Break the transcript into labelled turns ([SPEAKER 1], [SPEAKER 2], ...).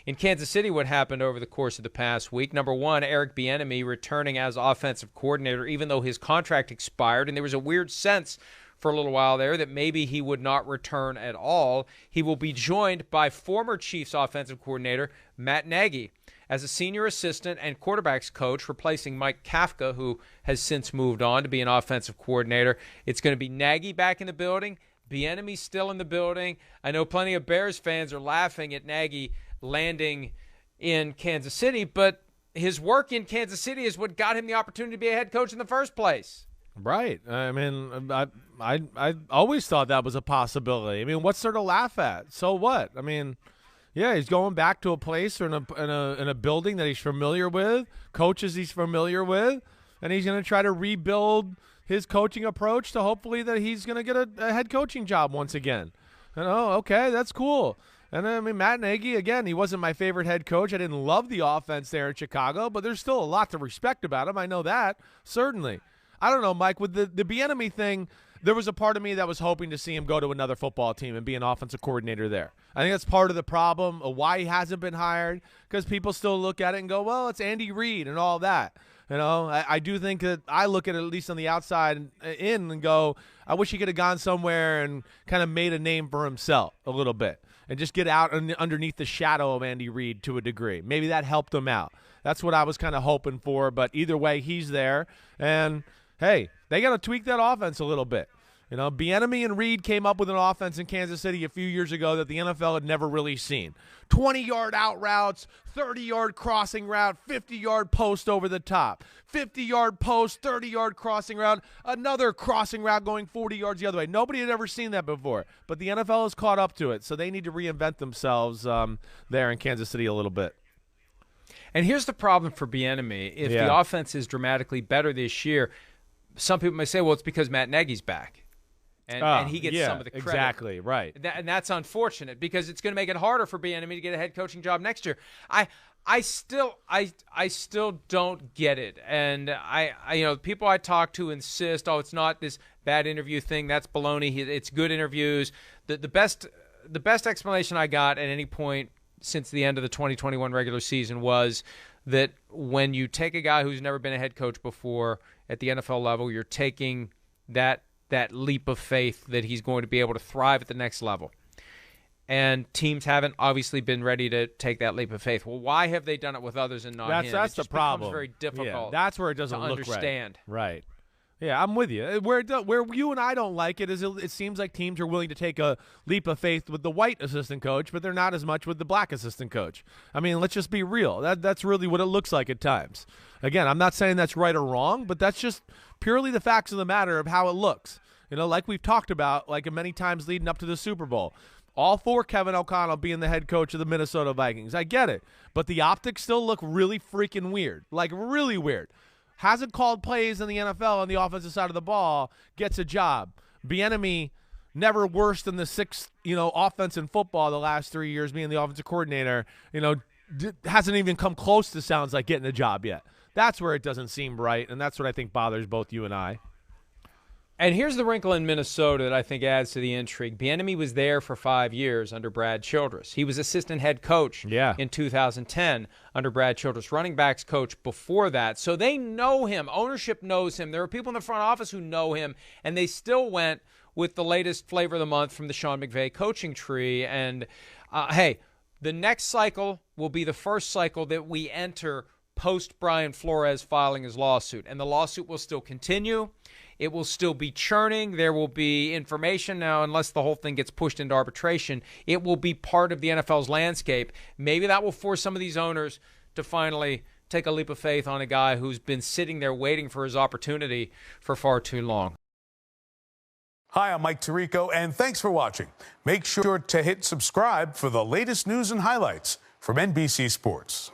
[SPEAKER 1] In Kansas City, what happened over the course of the past week? Number one, Eric Bieniemy returning as offensive coordinator, even though his contract expired, and there was a weird sense for a little while there that maybe he would not return at all. He will be joined by former Chiefs offensive coordinator Matt Nagy as a senior assistant and quarterbacks coach, replacing Mike Kafka, who has since moved on to be an offensive coordinator. It's going to be Nagy back in the building, Bieniemy still in the building. I know plenty of Bears fans are laughing at Nagy landing in Kansas City, but his work in Kansas City is what got him the opportunity to be a head coach in the first place.
[SPEAKER 2] Right. I mean, I always thought that was a possibility. I mean, what's there to laugh at? So what? I mean, yeah, he's going back to a place or in a building that he's familiar with, coaches he's familiar with, and he's going to try to rebuild his coaching approach to hopefully that he's going to get a head coaching job once again. And okay, that's cool. And I mean, Matt Nagy, again, he wasn't my favorite head coach. I didn't love the offense there in Chicago, but there's still a lot to respect about him. I know that, certainly. I don't know, Mike, with the Bieniemy thing, there was a part of me that was hoping to see him go to another football team and be an offensive coordinator there. I think that's part of the problem of why he hasn't been hired, because people still look at it and go, well, it's Andy Reid and all that. You know, I do think that I look at it, at least on the outside in, and go, I wish he could have gone somewhere and kind of made a name for himself a little bit and just get out underneath the shadow of Andy Reid to a degree. Maybe that helped him out. That's what I was kind of hoping for, but either way, he's there. And, hey, they got to tweak that offense a little bit. You know, Bieniemy and Reid came up with an offense in Kansas City a few years ago that the NFL had never really seen. 20-yard out routes, 30-yard crossing route, 50-yard post over the top, 50-yard post, 30-yard crossing route, another crossing route going 40 yards the other way. Nobody had ever seen that before, but the NFL has caught up to it, so they need to reinvent themselves there in Kansas City a little bit.
[SPEAKER 1] And here's the problem for Bieniemy. If the offense is dramatically better this year, some people may say, well, it's because Matt Nagy's back. And he gets some of the credit.
[SPEAKER 2] Exactly, right.
[SPEAKER 1] And that's unfortunate because it's going to make it harder for Bieniemy to get a head coaching job next year. I still don't get it. And I people I talk to insist, it's not this bad interview thing. That's baloney. It's good interviews. The best explanation I got at any point since the end of the 2021 regular season was that when you take a guy who's never been a head coach before at the NFL level, you're taking that leap of faith that he's going to be able to thrive at the next level. And teams haven't obviously been ready to take that leap of faith. Well, why have they done it with others and not him?
[SPEAKER 2] That's the problem.
[SPEAKER 1] It's very difficult.
[SPEAKER 2] Yeah, that's where it doesn't
[SPEAKER 1] to
[SPEAKER 2] look
[SPEAKER 1] understand.
[SPEAKER 2] Right. Yeah, I'm with you. Where you and I don't like it is it seems like teams are willing to take a leap of faith with the white assistant coach, but they're not as much with the black assistant coach. I mean, let's just be real. That's really what it looks like at times. Again, I'm not saying that's right or wrong, but that's just purely the facts of the matter of how it looks. You know, like we've talked about like many times leading up to the Super Bowl. All for Kevin O'Connell being the head coach of the Minnesota Vikings. I get it. But the optics still look really freaking weird. Like really weird. Hasn't called plays in the NFL on the offensive side of the ball, gets a job. Bieniemy, never worse than the sixth, offense in football the last 3 years being the offensive coordinator, hasn't even come close to sounds like getting a job yet. That's where it doesn't seem right, and that's what I think bothers both you and I.
[SPEAKER 1] And here's the wrinkle in Minnesota that I think adds to the intrigue. Bieniemy was there for 5 years under Brad Childress. He was assistant head coach in 2010 under Brad Childress, running backs coach before that. So they know him. Ownership knows him. There are people in the front office who know him, and they still went with the latest flavor of the month from the Sean McVay coaching tree. And, hey, the next cycle will be the first cycle that we enter post Brian Flores filing his lawsuit. And the lawsuit will still continue. It will still be churning. There will be information now, unless the whole thing gets pushed into arbitration. It will be part of the NFL's landscape. Maybe that will force some of these owners to finally take a leap of faith on a guy who's been sitting there waiting for his opportunity for far too long.
[SPEAKER 3] Hi, I'm Mike Tirico, and thanks for watching. Make sure to hit subscribe for the latest news and highlights from NBC Sports.